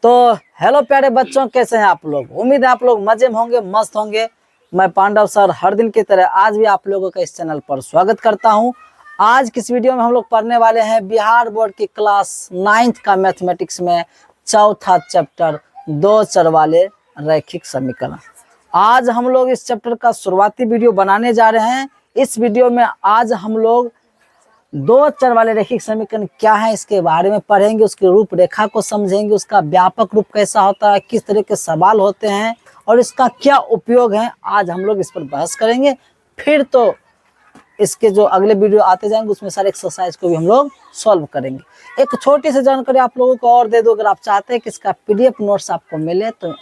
तो हेलो प्यारे बच्चों, कैसे हैं आप लोग। उम्मीद है आप लोग मजे में होंगे, मस्त होंगे। मैं पांडव सर हर दिन की तरह आज भी आप लोगों का इस चैनल पर स्वागत करता हूं। आज किस वीडियो में हम लोग पढ़ने वाले हैं बिहार बोर्ड की क्लास 9th का मैथमेटिक्स में चौथा चैप्टर दो चर वाले रैखिक समीकरण। आज हम लोग इस चैप्टर का शुरुआती वीडियो बनाने जा रहे हैं। इस वीडियो में आज हम लोग दो चर वाले रैखिक समीकरण क्या है इसके बारे में पढ़ेंगे, उसकी रूपरेखा को समझेंगे, उसका व्यापक रूप कैसा होता है, किस तरह के सवाल होते हैं और इसका क्या उपयोग है। आज हम लोग इस पर बहस करेंगे। फिर तो इसके जो अगले वीडियो आते जाएंगे उसमें सारे एक्सरसाइज को भी हम लोग सॉल्व करेंगे। एक छोटी सी जानकारी आप लोगों को और दे दो, अगर आप चाहते हैं कि इसका पीडीएफ नोट्स आपको मिले तो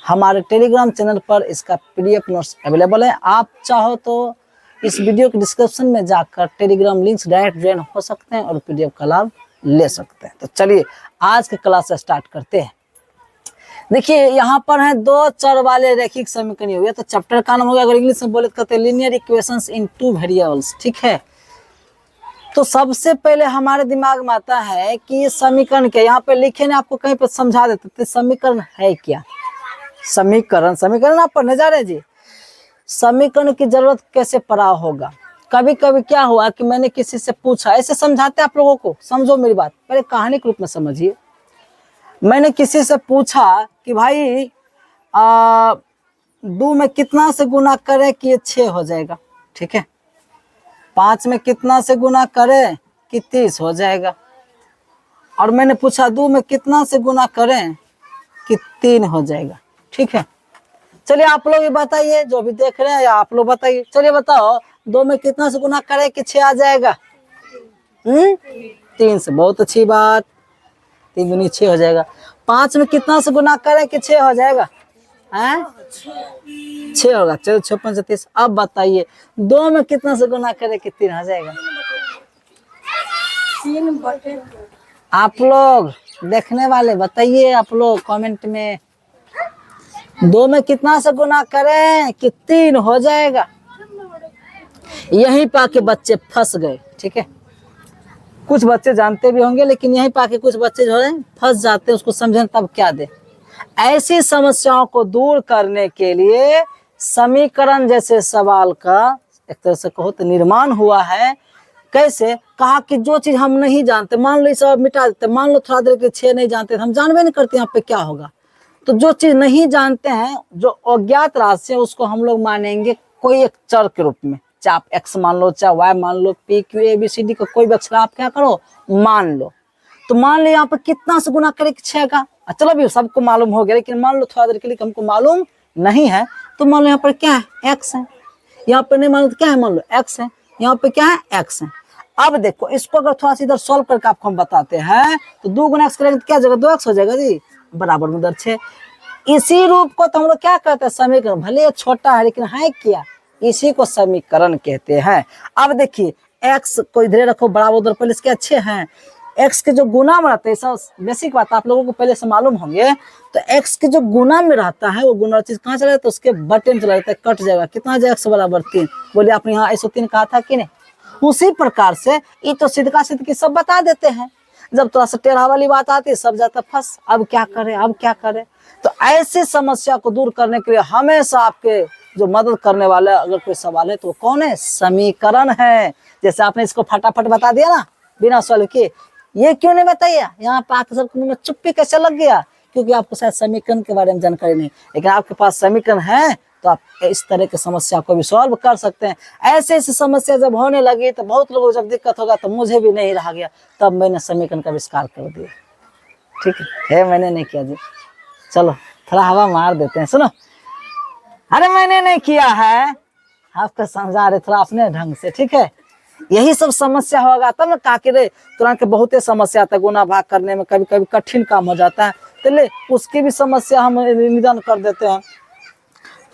हमारे टेलीग्राम चैनल पर इसका पीडीएफ नोट्स अवेलेबल है। आप चाहो तो इस वीडियो के डिस्क्रिप्शन में जाकर टेलीग्राम लिंक्स डायरेक्ट ज्वाइन हो सकते हैं और पीडीएफ का लाभ ले सकते हैं। तो चलिए आज के क्लास स्टार्ट करते हैं। देखिए यहाँ पर है दो चर वाले रैखिक समीकरण हुए, तो चैप्टर का नाम होगा, अगर इंग्लिश में बोले तो कहते हैं लीनियर इक्वेशंस इन टू वेरिएबल्स। ठीक है, तो सबसे पहले हमारे दिमाग में आता है कि ये समीकरण क्या, यहाँ पे लिखे ना, आपको कहीं पर समझा देते थे समीकरण है क्या। समीकरण आप पढ़ने जा रहे हैं जी। समीकरण की जरूरत कैसे पड़ा होगा। कभी कभी क्या हुआ कि मैंने किसी से पूछा, ऐसे समझाते आप लोगों को, समझो मेरी बात, पहले कहानी के रूप में समझिए। मैंने किसी से पूछा कि भाई 2 में कितना से गुना करें कि ये 6 हो जाएगा। ठीक है, 5 में कितना से गुना करें कि 30 हो जाएगा। और मैंने पूछा 2 में कितना से गुना करें कि 3 हो जाएगा। ठीक है, चलिए आप लोग ये बताइए, जो भी देख रहे हैं या आप लोग बताइए, चलिए बताओ 2 में कितना से गुना करें कि 6 आ जाएगा। 3 से, बहुत अच्छी बात, 3 दूनी 6 हो जाएगा। 5 में कितना से गुना करें कि 6 हो जाएगा, हैं 6 होगा। चलो 6 5 30। अब बताइए 2 में कितना से गुना करें कि 3 हो जाएगा। 3/2। आप लोग देखने वाले बताइए, आप लोग कमेंट में 2 में कितना से गुना करें कि 3 हो जाएगा। यहीं पाके बच्चे फंस गए। ठीक है, कुछ बच्चे जानते भी होंगे लेकिन यहीं पाके कुछ बच्चे जो है फंस जाते हैं, उसको समझें तब क्या दे। ऐसी समस्याओं को दूर करने के लिए समीकरण जैसे सवाल का एक तरह से कहो तो निर्माण हुआ है। कैसे, कहा कि जो चीज हम नहीं जानते, मान लो सब मिटा देते, मान लो थोड़ा देर के 6 नहीं जानते, हम जानवे नहीं करते यहाँ पे क्या होगा। तो जो चीज नहीं जानते हैं, जो अज्ञात राशि है, उसको हम लोग मानेंगे कोई एक चर के रूप में। चाहे आप x मान लो, चाहे y मान लो, p q a b c d का कोई भी अक्षर आप क्या करो मान लो। तो मान लो यहाँ पे कितना से गुना करे 6 का। चलो अभी सबको मालूम हो गया, लेकिन मान लो थोड़ा देर के लिए हमको मालूम नहीं है, तो मान लो यहाँ पर क्या है x है, यहाँ पे नहीं मालूम तो क्या है, मान लो x है, यहाँ पे क्या है x है। अब देखो इसको अगर थोड़ा सा इधर सोल्व करके आपको हम बताते हैं तो 2 गुना x करेंगे तो क्या जगह 2x हो जाएगा जी, बराबर में उधर 6। इसी रूप को तो हम लोग क्या कहते हैं समीकरण। भले छोटा है लेकिन है क्या, इसी को समीकरण कहते हैं। अब देखिए x को इधर रखो बराबर उधर, पहले इसके अच्छे हैं। x के जो गुना में रहता है, सब बेसिक बात आप लोगों को पहले से मालूम होंगे। तो x के जो गुना में रहता है वो गुना चीज कहाँ चला जाता है, उसके बटे में चला जाता है, कट जाएगा। कितना जाएगा x बराबर 3। बोलिए आपने यहाँ 103 कहा था कि नहीं। उसी प्रकार से ये तो सिद्ध का सिद्ध की सब बता देते हैं। जब थोड़ा सा टेढ़ा वाली बात आती है सब जाता फंस, अब क्या करें अब क्या करें। तो ऐसी समस्या को दूर करने के लिए हमेशा आपके जो मदद करने वाला अगर कोई सवाल है तो वो कौन है, समीकरण है। जैसे आपने इसको फटाफट बता दिया ना बिना सवाल के, ये क्यों नहीं बताइए, यहाँ पे आके सबके मुंह में चुप्पी कैसे लग गया, क्योंकि आपको शायद समीकरण के बारे में जानकारी नहीं। लेकिन आपके पास समीकरण है तो आप इस तरह की समस्या को भी सॉल्व कर सकते हैं। ऐसे ऐसी समस्या जब होने लगी तो बहुत लोगों को जब दिक्कत होगा, तो मुझे भी नहीं रहा गया, तब मैंने समीकरण का आविष्कार कर दिया। ठीक है, मैंने नहीं किया जी, चलो थोड़ा हवा मार देते हैं। सुनो, अरे मैंने नहीं किया है, आपको समझा रहे थोड़ा अपने ढंग से। ठीक है, यही सब समस्या होगा तब ना काके रे तुरंत के बहुत समस्या आता है, गुना भाग करने में कभी कभी कठिन काम हो जाता है, तो ले उसकी भी समस्या हम निदान कर देते हैं।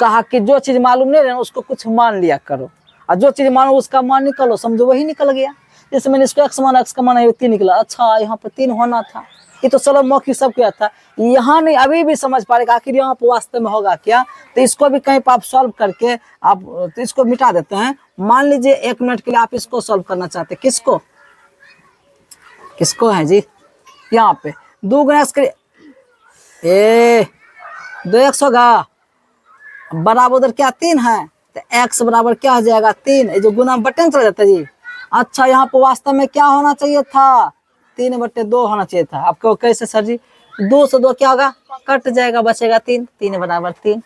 कहा कि जो चीज मालूम नहीं रहे उसको कुछ मान लिया करो, और जो चीज मानो उसका मान निकालो, समझो वही निकल गया। जैसे मैंने इसको x माना, x का मान 3 निकला, अच्छा यहाँ पर 3 होना था, ये तो चलो मौखिक सब किया था, यहाँ नहीं अभी भी समझ पा रहे आखिर यहाँ पर वास्तव में होगा क्या। तो इसको भी कहीं पर आप सॉल्व करके आप तो इसको मिटा देते हैं। मान लीजिए 1 मिनट के लिए आप इसको सॉल्व करना चाहते, किसको है जी, यहाँ पे 2 गुना x ए 2x होगा, बराबर उधर क्या 3 है, तो x बराबर क्या हो जाएगा 3। ये जो गुना बटन चला जाता है जी। अच्छा यहाँ पर वास्तव में क्या होना चाहिए था, 3/2 होना चाहिए था। आपको कैसे सर जी, 2 से 2 क्या होगा, कट जाएगा, बचेगा 3, 3 बराबर 3।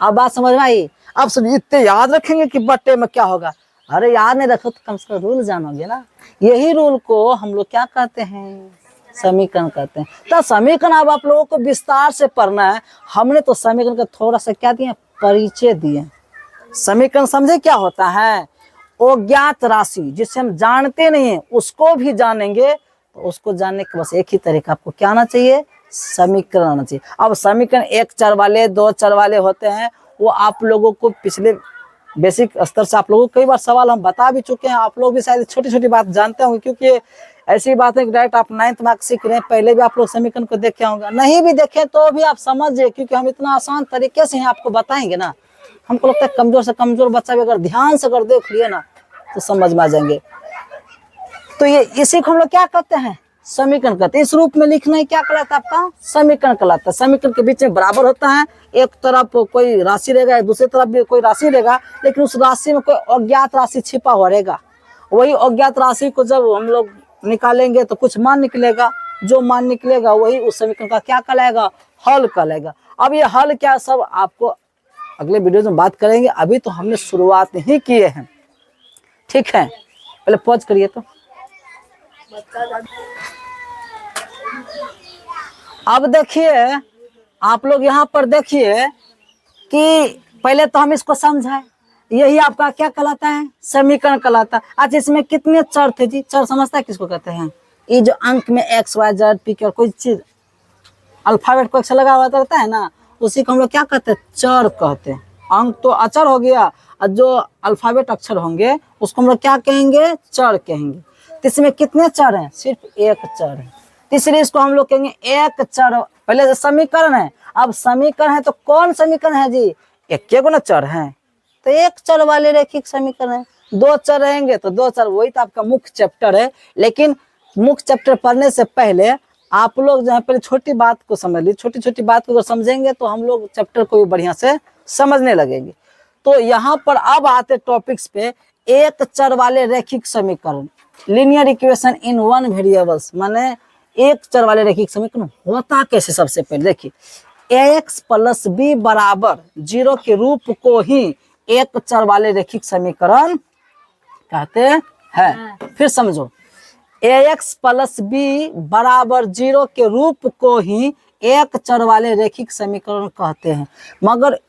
अब बात समझ में आई। अब सब इतने याद रखेंगे कि बट्टे में क्या होगा, अरे याद नहीं रखो तो कम से कम रूल जानोगे ना। यही रूल को हम लोग क्या कहते हैं, समीकरण कहते हैं। तो समीकरण अब आप लोगों को विस्तार से पढ़ना है। हमने तो समीकरण का थोड़ा सा क्या दिया, परिचय दिए। समीकरण समझे क्या होता है, अज्ञात राशि जिसे हम जानते नहीं है उसको भी जानेंगे। तो उसको जानने का बस एक ही तरीका, आपको क्या आना चाहिए, समीकरण आना चाहिए। अब समीकरण 1 चर वाले 2 चर वाले होते हैं, वो आप लोगों को पिछले बेसिक स्तर से आप लोगों को कई बार सवाल हम बता भी चुके हैं। आप लोग भी शायद छोटी छोटी बात जानते होंगे, क्योंकि ऐसी बात है कि डायरेक्ट आप 9th मार्क सीख रहे हैं, पहले भी आप लोग समीकरण को देखे होंगे, नहीं भी देखे तो भी आप समझिए, क्योंकि हम इतना आसान तरीके से आपको बताएंगे ना। हमको लगता है कमजोर से कमजोर बच्चा भी अगर ध्यान से अगर देख लिए ना तो समझ में आ जाएंगे। तो ये इसी को हम लोग क्या कहते हैं, समीकरण कहते हैं। इस रूप में लिखना ही क्या कहलाता है, आपका समीकरण कहलाता है। समीकरण के बीच में बराबर होता है, एक तरफ कोई राशि रहेगा, दूसरी तरफ भी कोई राशि रहेगा, लेकिन उस राशि में कोई अज्ञात राशि छिपा हुआ रहेगा। वही अज्ञात राशि को जब हम लोग निकालेंगे तो कुछ मान निकलेगा, जो मान निकलेगा वही उस समीकरण का क्या कहलाएगा, हल कहलाएगा। अब ये हल क्या सब आपको अगले वीडियो में बात करेंगे, अभी तो हमने शुरुआत ही किए हैं, ठीक है। पहले पॉज करिए। तो अब देखिए आप लोग यहाँ पर देखिए कि पहले तो हम इसको समझाएं, यही आपका क्या कहलाता है, समीकरण कहलाता है। अच्छा इसमें कितने चर थे जी, चर समझता है किसको कहते हैं, ये जो अंक में x y z p q कोई चीज अल्फाबेट को लगा हुआ रहता है ना, उसी को हम लोग क्या कहते हैं, चर कहते हैं। अंक तो अक्षर हो गया, और जो अल्फाबेट अक्षर होंगे उसको हम लोग क्या कहेंगे, चर कहेंगे। तो इसमें कितने चर हैं, सिर्फ एक चर है, तीसरे इसको हम लोग कहेंगे एक चर। पहले समीकरण है, अब समीकरण है तो कौन समीकरण है जी, एक के गुना चर है, तो एक चर वाले रैखिक समीकरण है। 2 चर रहेंगे तो 2 चर, वही तो आपका मुख्य चैप्टर है। लेकिन मुख्य चैप्टर पढ़ने से पहले आप लोग जो है पहले छोटी बात को समझ ली, छोटी छोटी बात को समझेंगे तो हम लोग चैप्टर को भी बढ़िया से समझने लगेंगे। तो यहाँ पर अब आते टॉपिक्स पे, एक चर वाले रैखिक समीकरण, लीनियर इक्वेशन इन 1 वेरिएबल्स, माने एक चर वाले रैखिक समीकरण होता कैसे। सबसे पहले देखिए, ax + b बराबर 0 के रूप को ही एक चर वाले रैखिक समीकरण कहते हैं। फिर समझो, ax + b बराबर 0 के रूप को ही एक चर वाले रैखिक समीकरण कहते हैं। मगर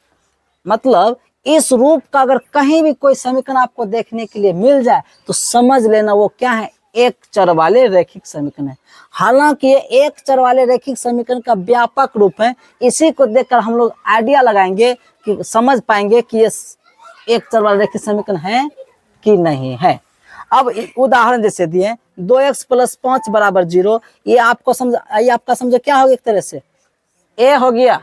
मतलब इस रूप का अगर कहीं भी कोई समीकरण आपको देखने के लिए मिल जाए तो समझ लेना वो क्या है, एक चर वाले रैखिक समीकरण है। हालांकि ये एक चर वाले रैखिक समीकरण का व्यापक रूप है, इसी को देखकर हम लोग आइडिया लगाएंगे कि समझ पाएंगे कि ये एक चर वाले रैखिक समीकरण है कि नहीं है। अब उदाहरण जैसे दिए, 2x + 5 बराबर 0, ये आपको समझ, ये आपका समझो क्या होगा, एक तरह से a हो गया,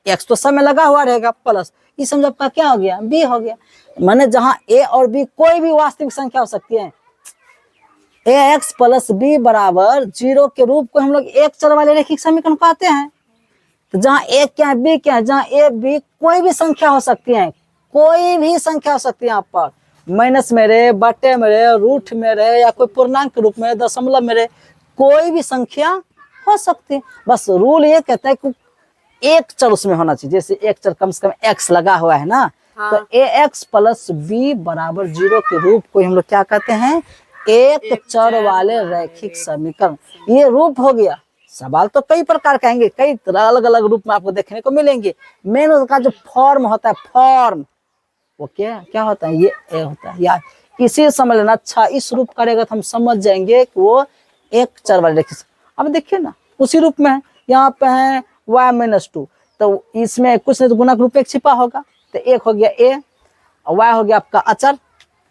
x तो सब में लगा हुआ रहेगा, प्लस ये समझो आपका क्या हो गया, b हो गया। माने जहां a और b कोई भी वास्तविक संख्या हो सकती है, ax + b बराबर 0 के रूप को हम लोग एक चर वाले रैखिक समीकरण कहते हैं। तो जहां a क्या है, b क्या है, जहां a b कोई भी संख्या हो सकती है, कोई भी संख्या हो सकती है, यहाँ पर माइनस में रहे, बटे में रहे, रूट में रहे, या कोई पूर्णांक के रूप में, दशमलव में रहे, कोई भी संख्या हो सकती है। बस रूल ये कहता है कि एक चर उसमें होना चाहिए। जैसे एक चर कम से कम x लगा हुआ है ना, हाँ। तो ax + b बराबर 0 के रूप को हम लोग क्या कहते हैं, एक चर वाले रैखिक समीकरण। ये रूप हो गया। सवाल तो कई प्रकार का आएंगे, कई अलग अलग रूप में आपको देखने को मिलेंगे। मेन उसका जो फॉर्म होता है, फॉर्म वो क्या होता है, ये ए होता है यार, इसे समझ लेना। अच्छा इस रूप करेगा तो हम समझ जाएंगे कि वो एक चर वाले रैखिक। अब देखिए ना, उसी रूप में यहाँ पे है y - 2, तो इसमें कुछ नहीं तो गुणक रूप एक छिपा होगा, तो एक हो गया a, और y हो गया आपका अचर,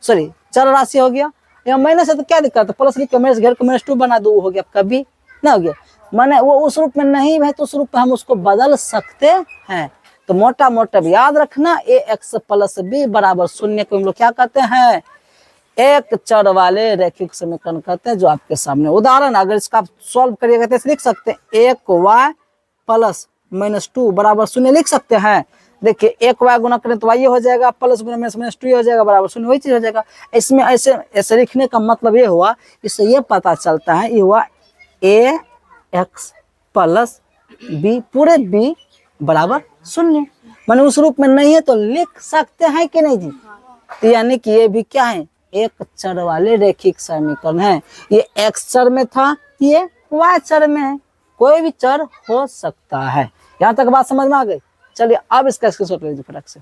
सॉरी चर राशि हो गया। यहाँ माइनस है तो क्या दिक्कत है, प्लस लिख के माइनस घेर को -2 बना दो, हो गया आपका b, ना हो गया। माने वो उस रूप में नहीं है तो उस रूप में हम उसको बदल सकते हैं। तो मोटा मोटा याद रखना, ax + b बराबर 0 को हम लोग क्या कहते हैं, एक चर वाले रैखिक समीकरण कहते हैं। जो आपके सामने उदाहरण, अगर इसका आप सॉल्व करिएगा तो लिख सकते हैं 1y + -2 बराबर 0 लिख सकते हैं। देखिए एक y गुना करें तो y हो जाएगा, प्लस गुना -2 हो जाएगा बराबर 0, वही चीज हो जाएगा। इसमें ऐसे ऐसे लिखने का मतलब ये हुआ, इससे ये पता चलता है ये हुआ ax प्लस b पूरे b बराबर 0। मैंने उस रूप में नहीं है तो लिख सकते हैं कि नहीं जी? तो यानी कि ये भी क्या है, एक चर वाले रैखिक समीकरण है। ये x चर में था, ये y चर में है, कोई भी चर हो सकता है। यहाँ तक बात समझ में आ गई? चलिए अब इसका स्क्रीनशॉट ले लीजिए फटाक से।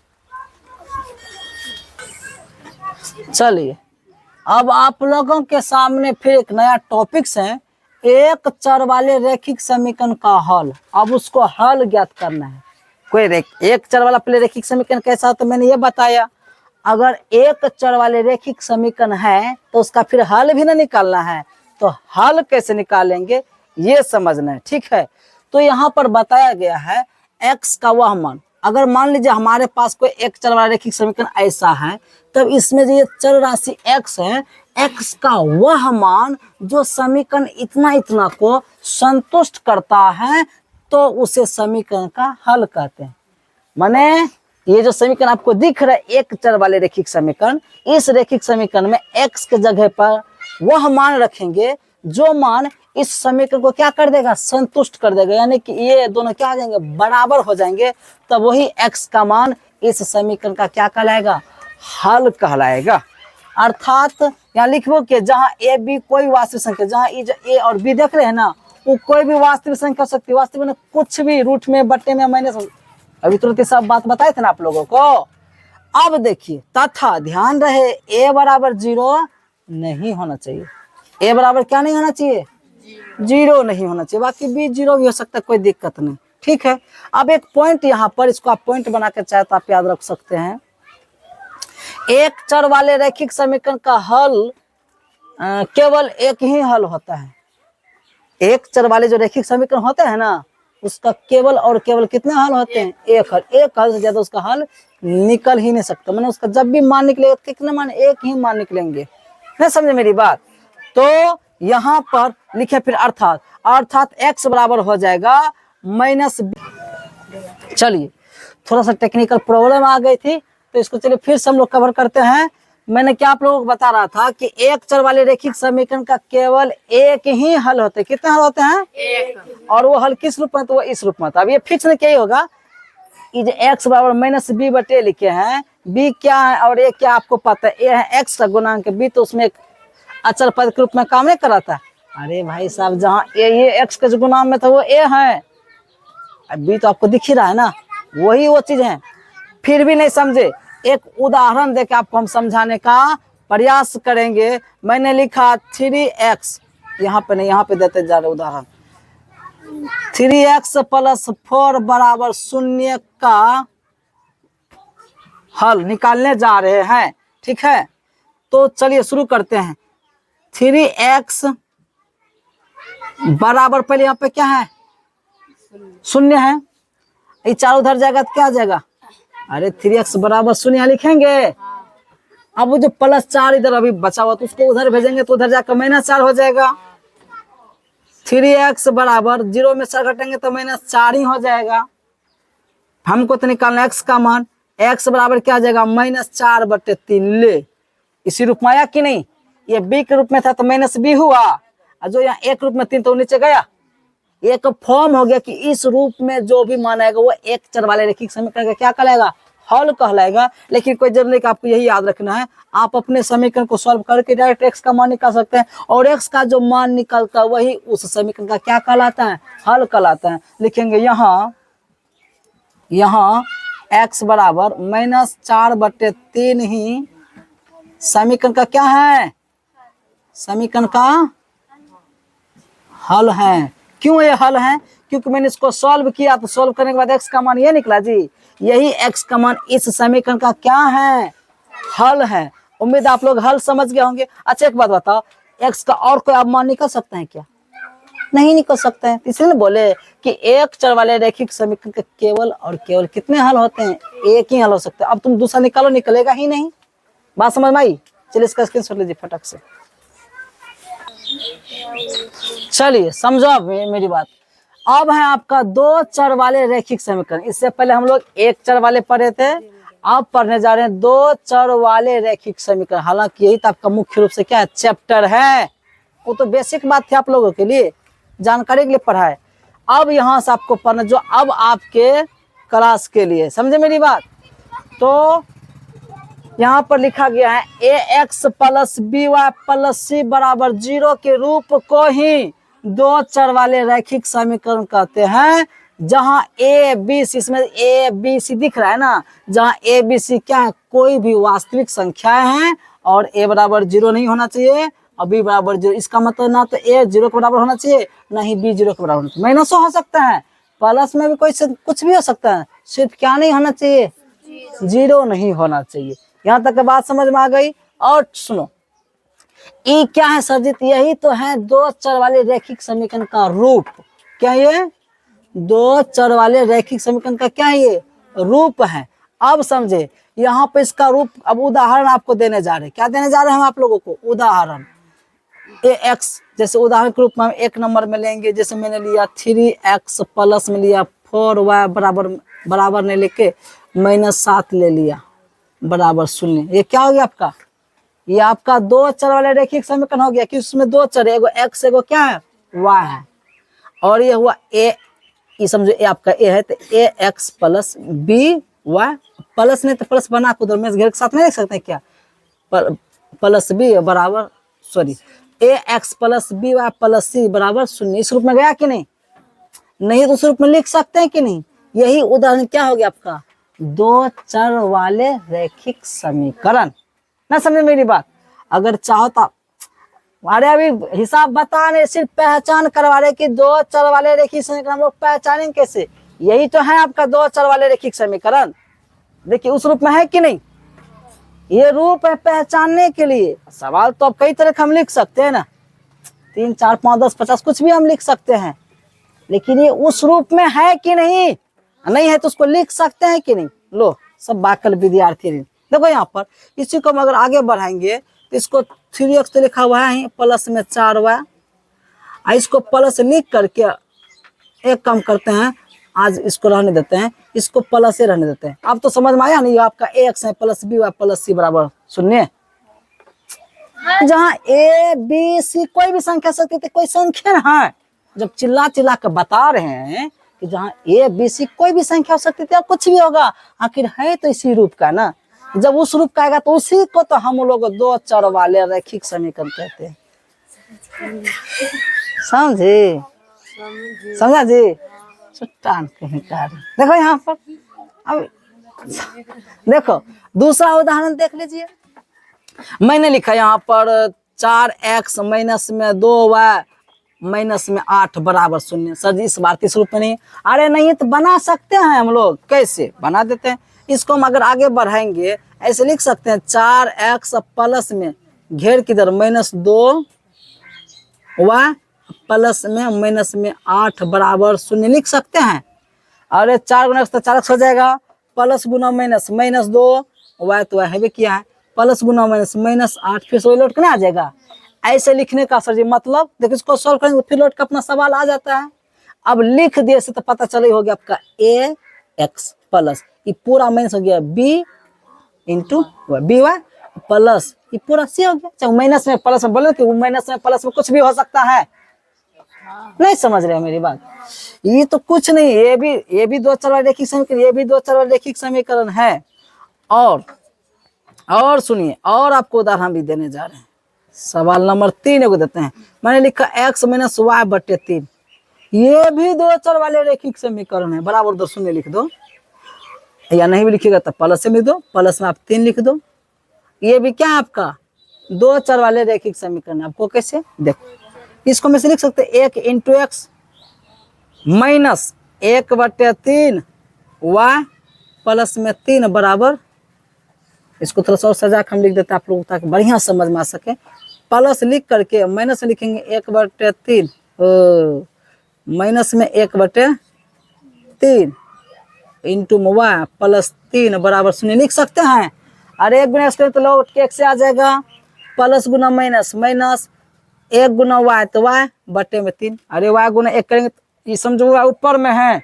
चलिए अब आप लोगों के सामने फिर एक नया टॉपिक्स है, एक चर वाले रैखिक समीकरण का हल। अब उसको हल ज्ञात करना है। कोई एक चर वाला पहले रैखिक समीकरण कैसा, तो मैंने ये बताया। अगर एक चर वाले रैखिक समीकरण है तो उसका फिर हल भी ना निकालना है, तो हल कैसे निकालेंगे ये समझना है, ठीक है। तो यहाँ पर बताया गया है x का वह मान, अगर मान लीजिए हमारे पास कोई एक चर वाला रैखिक समीकरण ऐसा है, तब इसमें जो ये चर राशि x है, x का वह मान जो समीकरण इतना इतना को संतुष्ट करता है, तो उसे समीकरण का हल कहते हैं। माने ये जो समीकरण आपको दिख रहा है एक चर वाले रैखिक समीकरण, इस रैखिक समीकरण में x के जगह पर वह मान रखेंगे जो मान इस समीकरण को क्या कर देगा, संतुष्ट कर देगा। यानी कि ये दोनों क्या हो जाएंगे, बराबर हो जाएंगे। तब वही x का मान इस समीकरण का क्या कहलाएगा, हल कहलाएगा। अर्थात यहाँ लिखो कि जहाँ a b कोई वास्तविक संख्या, जहाँ a और b देख रहे हैं ना, वो कोई भी वास्तविक संख्या हो सकती है। वास्तविक में कुछ भी, रूट में, बट्टे में, माइनस, अभी तुरंत सब बात बताए थे ना आप लोगों को। अब देखिए तथा ध्यान रहे a बराबर 0 नहीं होना चाहिए। a बराबर क्या नहीं होना चाहिए, 0 नहीं होना चाहिए। बाकी b 0 भी हो सकता है, कोई दिक्कत नहीं, ठीक है। अब एक पॉइंट यहाँ पर, इसको आप पॉइंट बना कर चाहे तो आप याद रख सकते हैं। एक चर वाले रैखिक समीकरण का हल केवल एक ही हल होता है। एक चर वाले जो रैखिक समीकरण होते हैं ना, उसका केवल और केवल कितने हल होते हैं, एक हल। एक हल से ज्यादा उसका हल निकल ही नहीं सकता। मैंने उसका जब भी मान निकलेगा, कितने मान, एक ही मान निकलेंगे। नहीं समझे मेरी बात? तो यहाँ पर लिखे फिर अर्थात x बराबर हो जाएगा -b। चलिए थोड़ा सा टेक्निकल प्रॉब्लम आ गई थी, तो इसको चलिए फिर से हम लोग कवर करते हैं। मैंने क्या आप लोगों को बता रहा था कि एक चर वाले रैखिक समीकरण का केवल एक ही हल होते हैं। कितने हल होते हैं, एक। और वो हल किस रूप में, तो वो इस रूप में था। अब ये फिक्स नहीं क्या ही होगा, ये जो x बराबर -b बटे लिखे हैं, b क्या है और a क्या आपको पता है। a है x का गुणांक, b तो उसमें एक अचर पद के रूप में काम नहीं कर रहा था। अरे भाई साहब, जहाँ ये x के जो गुणांक में था वो a है, b तो आपको दिख ही रहा है ना, वही वो चीज है। फिर भी नहीं समझे, एक उदाहरण देके आपको हम समझाने का प्रयास करेंगे। मैंने लिखा 3x, यहाँ पे नहीं, यहाँ पे देते जा रहे उदाहरण। 3x + 4 बराबर 0 का हल निकालने जा रहे हैं, ठीक है। तो चलिए शुरू करते हैं। 3x बराबर, पहले यहाँ पे क्या है, 0 है। ये चार उधर जाएगा तो क्या आ जाएगा, अरे 3x बराबर 0 यहाँ लिखेंगे। अब वो जो +4 इधर अभी बचा हुआ, तो उसको उधर भेजेंगे तो उधर जाकर -4 हो जाएगा। 3x बराबर 0 में 4 घटेंगे तो -4 ही हो जाएगा। हमको तो निकालना x का मान, x बराबर क्या आ जाएगा, -4 बटे 3। ले, इसी रूप में आया कि नहीं, ये b के रूप में था तो -b हुआ, और जो यहाँ एक रूप में 3 तो नीचे गया। एक फॉर्म हो गया कि इस रूप में जो भी मान आएगा वो एक चर वाले रैखिक समीकरण का क्या कहलाएगा, हल कहलाएगा। लेकिन कोई जरूरी नहीं कि आपको यही याद रखना है, आप अपने समीकरण को सॉल्व करके डायरेक्ट x का मान निकाल सकते हैं, और x का जो मान निकलता है वही उस समीकरण का क्या कहलाता है, हल कहलाता है। लिखेंगे यहाँ x बराबर -4 बटे 3 ही समीकरण का क्या है, समीकरण का हल है। क्यों ये हल है, क्योंकि मैंने इसको सॉल्व किया, तो सॉल्व करने के बाद x का मान ये निकला जी, यही x का मान इस समीकरण का क्या है, हल है। उम्मीद आप लोग हल समझ गए होंगे। अच्छा एक बात बताओ, x का और कोई आप मान निकल सकते हैं क्या, नहीं निकल सकते हैं। इसलिए बोले कि एक चर वाले रैखिक समीकरण के केवल और केवल कितने हल होते हैं, एक ही हल हो सकता है। अब तुम दूसरा निकालो, निकलेगा ही नहीं। बात समझ में आई? चलिए इसका स्क्रीनशॉट लीजिए फटक से। चलिए समझो आप मेरी बात। अब है आपका दो चर वाले रैखिक समीकरण। इससे पहले हम लोग एक चर वाले पढ़े थे, अब पढ़ने जा रहे हैं दो चर वाले रैखिक समीकरण। हालांकि यही तो आपका मुख्य रूप से क्या है, चैप्टर है। वो तो बेसिक बात थी आप लोगों के लिए, जानकारी के लिए पढ़ा है। अब यहाँ से आपको पढ़ना जो अब आपके क्लास के लिए, समझे मेरी बात। तो यहाँ पर लिखा गया है A X plus B Y plus C बराबर 0 के रूप को ही दो चर वाले रैखिक समीकरण कहते हैं। जहां ए बी सी, इसमें ए बी सी दिख रहा है ना, जहां ए बी सी क्या है, कोई भी वास्तविक संख्याएं हैं और ए बराबर 0 नहीं होना चाहिए और बी बराबर 0। इसका मतलब ना तो ए 0 के बराबर होना चाहिए, ना ही बी 0 के बराबर होना चाहिए। माइनस हो सकता है, प्लस में भी कोई कुछ भी हो सकता है, सिर्फ क्या नहीं होना चाहिए, 0 नहीं होना चाहिए। यहाँ तक बात समझ में आ गई। और सुनो, ये क्या है सरजीत, यही तो है दो चर वाले रैखिक समीकरण का रूप। क्या ये दो चर वाले रैखिक समीकरण का क्या है, ये रूप है। अब समझे, यहाँ पे इसका रूप, अब उदाहरण आपको देने जा रहे हैं। क्या देने जा रहे हैं हम आप लोगों को, उदाहरण। ए एक्स जैसे उदाहरण के रूप में हम एक नंबर में लेंगे, जैसे मैंने लिया 3x प्लस में लिया 4y बराबर ने लेके -7 ले लिया बराबर 0। ये क्या हो गया आपका, ये आपका दो चर वाले रैखिक समीकरण हो गया कि उसमें दो चर, एगो x एगो क्या है, y है। और ये हुआ ए, ये समझो ए आपका ए है, तो A X plus B Y, plus नहीं तो प्लस बना को में घेर के साथ नहीं लिख सकते क्या, प्लस बी बराबर, sorry, A X plus B Y plus C बराबर 0। इस रूप में गया कि नहीं, नहीं तो उस रूप में लिख सकते हैं कि नहीं। यही उदाहरण क्या हो गया आपका, दो चर वाले रैखिक समीकरण। ना समझे मेरी बात। अगर चाहो तो अरे अभी हिसाब बता रहे, सिर्फ पहचान करवा रहे कि दो चर वाले रैखिक समीकरण हम लोग पहचानेंगे कैसे। यही तो है आपका दो चर वाले रैखिक समीकरण। देखिए उस रूप में है कि नहीं, ये रूप है पहचानने के लिए। सवाल तो अब कई तरह का हम लिख सकते हैं ना, 3 4 5 10 50 कुछ भी हम लिख सकते हैं, लेकिन ये उस रूप में है कि नहीं, नहीं है तो उसको लिख सकते हैं कि नहीं। लो सब बाकल विद्यार्थी, देखो यहाँ पर इसी को हम अगर आगे बढ़ाएंगे तो इसको 3x तो लिखा हुआ है प्लस में 4y, इसको प्लस लिख करके एक काम करते हैं, आज इसको रहने देते हैं, इसको प्लस से रहने देते हैं। अब तो समझ में आया नहीं, आपका x है plus B Y plus C बराबर 0। जहाँ ए बी सी कोई भी संख्या सकती थी, कोई संख्या है, जब चिल्ला चिल्ला कर बता रहे हैं कि जहाँ ए बी सी कोई भी संख्या हो सकती थी, कुछ भी होगा, आखिर है तो इसी रूप का ना। जब उस रूप का आएगा तो उसी को तो हम लोग दो चर वाले रैखिक समीकरण कहते हैं। समझे, समझा जी, चट्टान कहीं का। देखो यहाँ पर, अब देखो दूसरा उदाहरण देख लीजिए। मैंने लिखा यहाँ पर 4x माइनस में 2y माइनस में 8 बराबर 0। सर जी इस बार किस रूप में नहीं, अरे नहीं तो बना सकते हैं हम लोग, कैसे बना देते हैं। इसको हम अगर आगे बढ़ाएंगे ऐसे लिख सकते हैं 4x प्लस में घेर किधर -2y प्लस में -8 बराबर 0 लिख सकते हैं। अरे 4 गुना तो 4x हो जाएगा, प्लस गुना माइनस -2 y तो है भी किया है, प्लस गुना माइनस -8 फिर से लौट के ना आ जाएगा। ऐसे लिखने का सर जी मतलब, देखो इसको सॉल्व करेंगे फिर लौट का अपना सवाल आ जाता है। अब लिख दिए से तो पता चले हो गया आपका ए एक्स प्लस ये पूरा माइनस हो गया B into B Y plus ये पूरा सी हो गया। चाहे माइनस में प्लस में बोले कि माइनस में प्लस में कुछ भी हो सकता है, नहीं समझ रहे मेरी बात। ये तो कुछ नहीं, ये भी दो चर वाले रैखिक समीकरण, ये भी दो चर वाले रैखिक समीकरण है। और सुनिए, और आपको उदाहरण भी देने जा रहे हैं। सवाल नंबर 3 को देते हैं। मैंने लिखा x माइनस वाई बटे 3, ये भी दो चर वाले रैखिक समीकरण है, बराबर 2 0 लिख दो, या नहीं भी लिखिएगा तो प्लस से लिख दो, प्लस में आप 3 लिख दो। ये भी क्या है आपका दो चर वाले रैखिक समीकरण। आपको कैसे देखो, इसको में से लिख सकते 1 इंटू एक्स माइनस 1 बटे 3 वाई प्लस में 3 बराबर, इसको थोड़ा सा और सजा के हम लिख देते हैं आप लोगों ताकि बढ़िया समझ में आ सके। प्लस लिख करके माइनस लिखेंगे 1 बटे 3 माइनस में 1 बटे 3 इंटू वाई प्लस 3 बराबर 0 लिख सकते हैं। अरे 1 गुना एक्स करें तो लौट के 1 से आ जाएगा, प्लस गुना माइनस माइनस 1 गुना वाई तो वाई बटे में 3, अरे वाई गुना 1 करेंगे तो ये समझो y ऊपर में है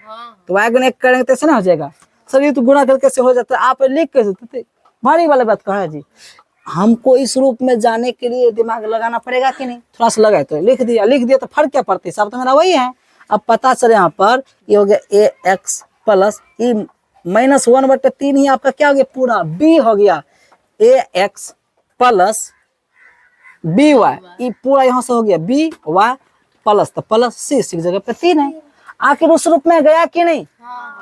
तो y गुना 1 करेंगे तो ऐसे ना हो जाएगा सर। ये तो गुना करके कैसे हो जाता है, आप लिख कैसे देते, भारी वाला बात कहा है जी। हमको इस रूप में जाने के लिए दिमाग लगाना पड़ेगा कि नहीं, थोड़ा सा लगाए तो लिख दिया तो फर्क क्या पड़ती है, सब तो मेरा वही है। अब पता चले यहाँ पर ये हो गया ए एक्स प्लस ई -1/3 ही आपका क्या हो गया पूरा b हो गया ए एक्स प्लस बी वाई, ये पूरा यहाँ से हो गया बी वाई प्लस तो प्लस सी की जगह पे 3 है। आखिर उस रूप में गया कि नहीं।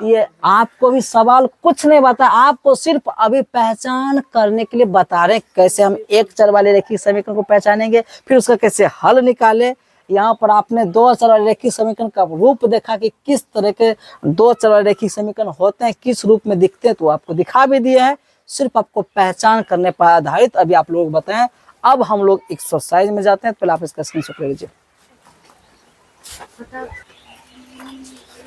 ये आपको भी सवाल कुछ नहीं बता, आपको सिर्फ अभी पहचान करने के लिए बता रहे कैसे हम एक चर वाले रेखिक समीकरण को पहचानेंगे, फिर उसका कैसे हल निकाले। यहाँ पर आपने 2 चर वाले रेखिक समीकरण का रूप देखा कि किस तरह के 2 चर वाले रेखिक समीकरण होते हैं, किस रूप में दिखते हैं, तो आपको दिखा भी दिया है। सिर्फ आपको पहचान करने पर आधारित अभी आप लोग बताएं। अब हम लोग एक्सरसाइज में जाते हैं, पहले आप इसका स्क्रीनशॉट ले लीजिए।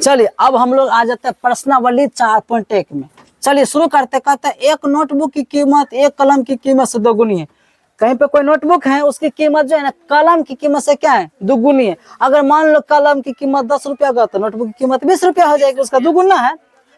चलिए अब हम लोग आ जाते हैं प्रश्नावली 4.1 में। चलिए शुरू करते। कहते हैं एक नोटबुक की कीमत एक कलम की कीमत से दोगुनी है। कहीं पे कोई नोटबुक है उसकी कीमत जो है ना कलम की कीमत से क्या है दुगुनी है। अगर मान लो कलम की कीमत 10 रुपया का तो नोटबुक की कीमत 20 रुपया हो जाएगी, उसका दुगुना है।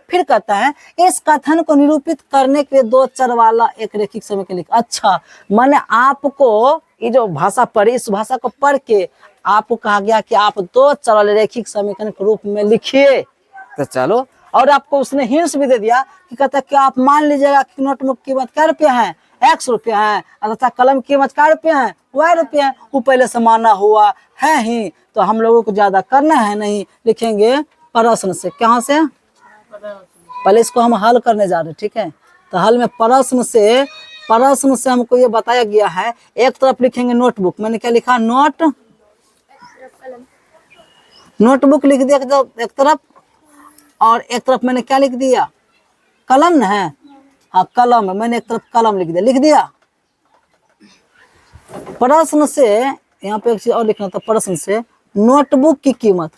फिर कहता है इस कथन को निरूपित करने के लिए 2 चर वाला एक रेखिक समीकरण लिख। अच्छा माने आपको ये जो भाषा पढ़ी इस भाषा को पढ़ के आपको कहा गया कि आप 2 चर वाले रेखिक समीकरण के रूप में लिखिए। तो चलो, और आपको उसने हिंट्स भी दे दिया कि कहता है कि आप मान लीजिएगा कि नोटबुक की कीमत क्या रुपया है x रुपया है, अर्थात कलम की कीमत क्या रुपया है y रुपया है। वो पहले से माना हुआ है ही, तो हम लोगों को ज्यादा करना है नहीं, लिखेंगे प्रश्न से। कहाँ से पहले इसको हम हल करने जा रहे हैं, ठीक है। तो हल में प्रश्न से हमको ये बताया गया है। एक तरफ लिखेंगे नोटबुक, मैंने क्या लिखा नोटबुक लिख दिया एक तरफ, और एक तरफ मैंने क्या लिख दिया कलम न है, हाँ कलम है, मैंने एक तरफ कलम लिख दिया। प्रश्न से यहाँ पे एक चीज और लिखना था, प्रश्न से नोटबुक की कीमत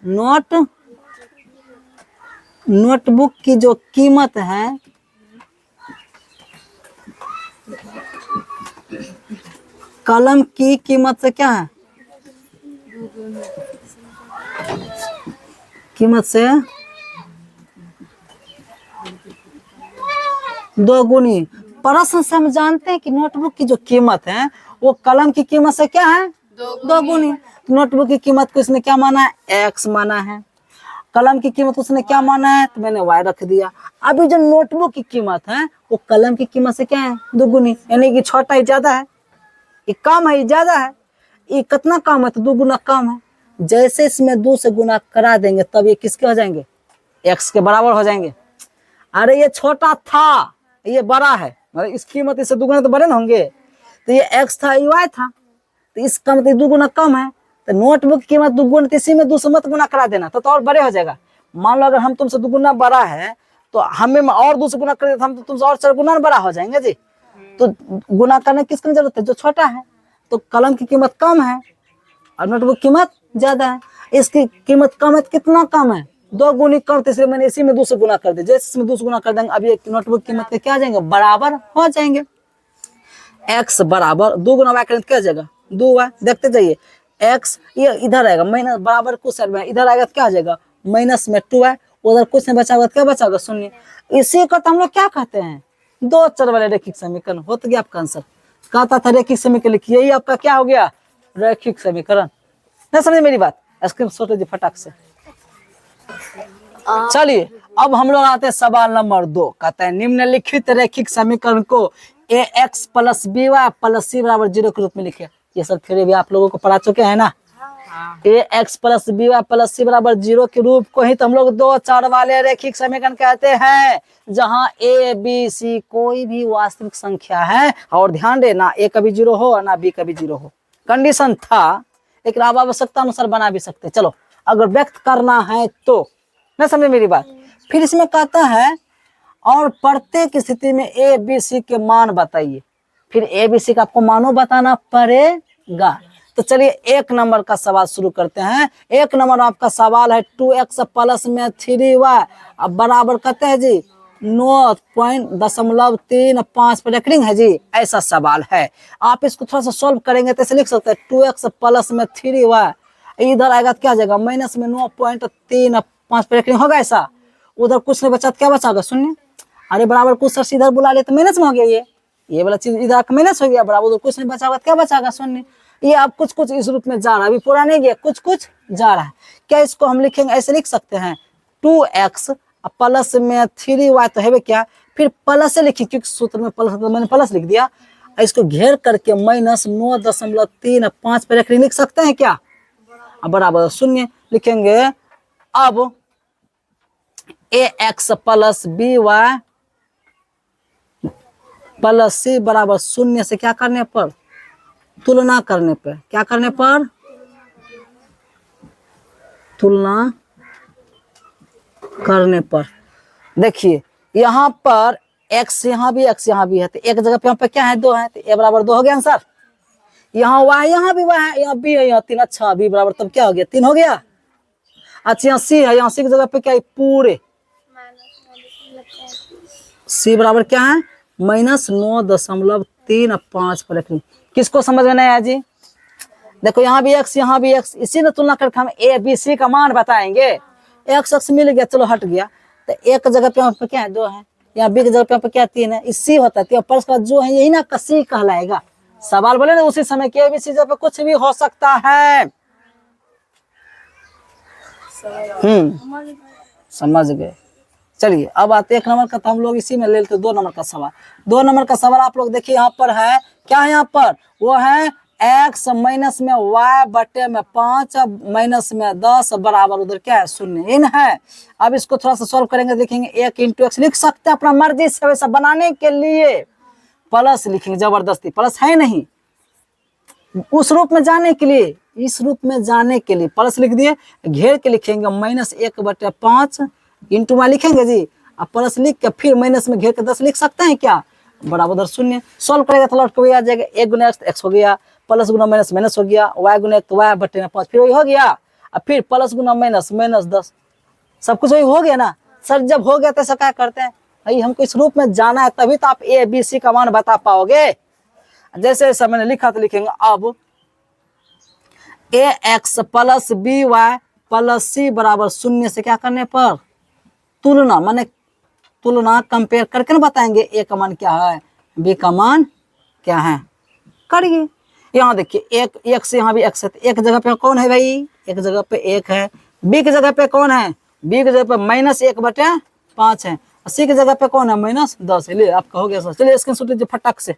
नोटबुक की जो कीमत है कलम की कीमत से क्या है कीमत से 2 गुनी। प्रश्न से हम जानते हैं कि नोटबुक की जो कीमत है वो कलम की कीमत से क्या है 2 गुनी। नोटबुक की कीमत को इसने क्या माना है x माना है, कलम की कीमत उसने क्या माना है तो मैंने y रख दिया। अभी जो नोटबुक की कीमत है वो कलम की कीमत से क्या है 2 गुनी, यानी कि छोटा ही ज्यादा है, ये कम है ये ज्यादा है। ये कितना कम है तो 2 गुना कम है। जैसे इसमें 2 से गुना करा देंगे तब ये किसके हो जाएंगे x के बराबर हो जाएंगे। अरे ये छोटा था ये बड़ा है, मतलब इस कीमत इससे 2 गुना तो बड़े ना होंगे। तो ये x था ये y था, तो इसका मतलब 2 गुना कम है। तो नोटबुक की कीमत 2 गुना, इसी में 2 से मत गुना करा देना तो और बड़े हो जाएगा। मान लो अगर हम तुमसे 2 गुना बड़ा है तो हमें और 2 से गुना कर देते हम तो तुमसे और 4 गुना बड़ा हो जाएंगे जी। तो गुना करने किसकी जरूरत है जो छोटा है। तो कलम की कीमत कम है और नोटबुक की कीमत ज्यादा है। इसकी कीमत कम है तो कितना कम है 2 गुनी कम, तो इसलिए मैंने इसी में 2 से गुना कर दिया। जैसे इसमें 2 से गुना कर देंगे अभी एक नोटबुक की कीमत के क्या आ जाएंगे बराबर हो जाएंगे। x बराबर 2 गुना y करेंगे क्या जाएगा 2y। देखते जाइए x ये इधर आएगा माइनस बराबर कुछ साइड में इधर आएगा तो क्या आ जाएगा माइनस में 2y, उधर कुछ नहीं बचा होगा तो क्या बचा होगा 0। इसी को तो हम लोग क्या कहते हैं 2 चर वाले रेखिक समीकरण। हो तो गया आपका आंसर। कहता था रेखिक समीकरण लिखिए, यही आपका क्या हो गया रैखिक समीकरण। नहीं समझे मेरी बात, स्क्रीनशॉट लीजिए फटाक से। चलिए अब हम लोग आते हैं सवाल नंबर 2। कहता है निम्नलिखित रैखिक समीकरण को ax plus B Y plus C बराबर 0 के रूप में लिखे। ये सब फिर भी आप लोगों को पढ़ा चुके हैं ना। ax plus B Y plus C बराबर 0 के रूप को ही तो हम लोग 2 चर वाले रैखिक समीकरण कहते हैं, जहां a b c कोई भी वास्तविक संख्या है। और ध्यान दे ना a कभी 0 हो और ना b कभी 0 हो, कंडीशन था, लेकिन आप आवश्यकता अनुसार बना भी सकते। चलो अगर व्यक्त करना है तो ना समझे मेरी बात। फिर इसमें कहता है और प्रत्येक स्थिति में ए बी सी के मान बताइए। फिर ए बी सी का आपको मानो बताना पड़ेगा। तो चलिए 1 नंबर का सवाल शुरू करते हैं। 1 नंबर आपका सवाल है 2x प्लस में 3y अब बराबर कहते हैं जी 9.35 पर रेकरिंग है जी, ऐसा सवाल है। आप इसको थोड़ा सा सॉल्व करेंगे तो ऐसे लिख सकते हैं 2x प्लस में 3y इधर आएगा तो क्या आ जाएगा, माइनस में 9.35 पर होगा ऐसा। उधर कुछ नहीं बचा तो क्या बचागा, शून्य। अरे बराबर कुछ सर इधर बुला ले तो माइनस में हो गया, ये वाला चीज इधर माइनस हो गया, बराबर उधर कुछ नहीं बचा होगा तो क्या बचागा, शून्य। ये अब कुछ कुछ इस रूप में जा रहा है, अभी पूरा नहीं गया, कुछ कुछ जा रहा है। क्या इसको हम लिखेंगे, ऐसे लिख सकते हैं 2x प्लस में 3y तो है क्या, फिर प्लस से लिखिए क्योंकि सूत्र में प्लस तो मैंने प्लस लिख दिया। इसको घेर करके माइनस 9.35 पर लिख सकते हैं क्या, अब बराबर शून्य लिखेंगे। अब ax plus by plus C बराबर शून्य से क्या करने पर, तुलना करने पर, क्या करने पर, तुलना करने पर। देखिए यहाँ पर x यहाँ भी है, तो एक जगह पे यहाँ पे क्या है, 2 है, तो a बराबर 2 हो गया आंसर। यहाँ y यहाँ भी y है, यहाँ b है, यहाँ 3, अच्छा b बराबर तब क्या हो गया, 3 हो गया। अच्छा यहाँ c है, यहाँ c की जगह पे क्या है, पूरे c बराबर क्या है, -9.35 पर रखें। किसको समझ में नहीं आया जी, देखो यहाँ भी x यहाँ भी x, इसी ने तुलना करके हम a b c का मान बताएंगे। x मिल गया, चलो हट गया, तो एक जगह पे यहाँ पे क्या है, 2 है, यहाँ b की जगह पे यहाँ पे क्या 3 है, इसी होता है, पर उसका जो है यही ना कसी कहलाएगा। सवाल बोले ना उसी समय के ABC जगह पे कुछ भी हो सकता है। समझ गए। चलिए अब आते 1 नंबर का, तो हम लोग इसी में ले लेते 2 नंबर का सवाल। 2 नंबर का सवाल आप लोग देखिए, यहाँ पर है क्या है, यहाँ पर वो है x माइनस में y बटे में 5 माइनस में 10 बराबर उधर क्या है, शून्य इन है। अब इसको थोड़ा सा सॉल्व करेंगे, देखेंगे 1 इंटू एक्स लिख सकते हैं अपना मर्जी से, वैसा बनाने के लिए प्लस लिखेंगे, जबरदस्ती प्लस है नहीं, उस रूप में जाने के लिए, इस रूप में जाने के लिए प्लस लिख दिए, घेर के लिखेंगे -1/5 इंटू में लिखेंगे जी, अब प्लस लिख के फिर माइनस में घेर के 10 लिख सकते हैं क्या, बराबर उधर शून्य। सॉल्व करेगा तो लौट के आ जाएगा, 1 गुना x हो गया, प्लस गुना माइनस माइनस हो गया, y गुना तो y बटे में 5 फिर वही हो गया, अब फिर प्लस गुना माइनस माइनस 10, सब कुछ वही हो गया ना सर। जब हो गया तो ऐसा क्या करते हैं भाई, हमको इस रूप में जाना है, तभी तो आप a b c का मान बता पाओगे। जैसे जैसा मैंने लिखा तो लिखेंगे अब ax plus by plus c बराबर शून्य से क्या करने पर, तुलना, माने तुलना कंपेयर करके ना बताएंगे a का मान क्या है, b का मान क्या है, करिए। यहाँ देखिए एक से यहाँ भी x है, तो एक जगह पे कौन है भाई, एक जगह पे 1 है, b की जगह पे कौन है, b की जगह पे -1/5 है, c की जगह पे कौन है, -10 है। ले आपका हो गया सर, चलिए स्क्रीनशॉट लीजिए फटाक से।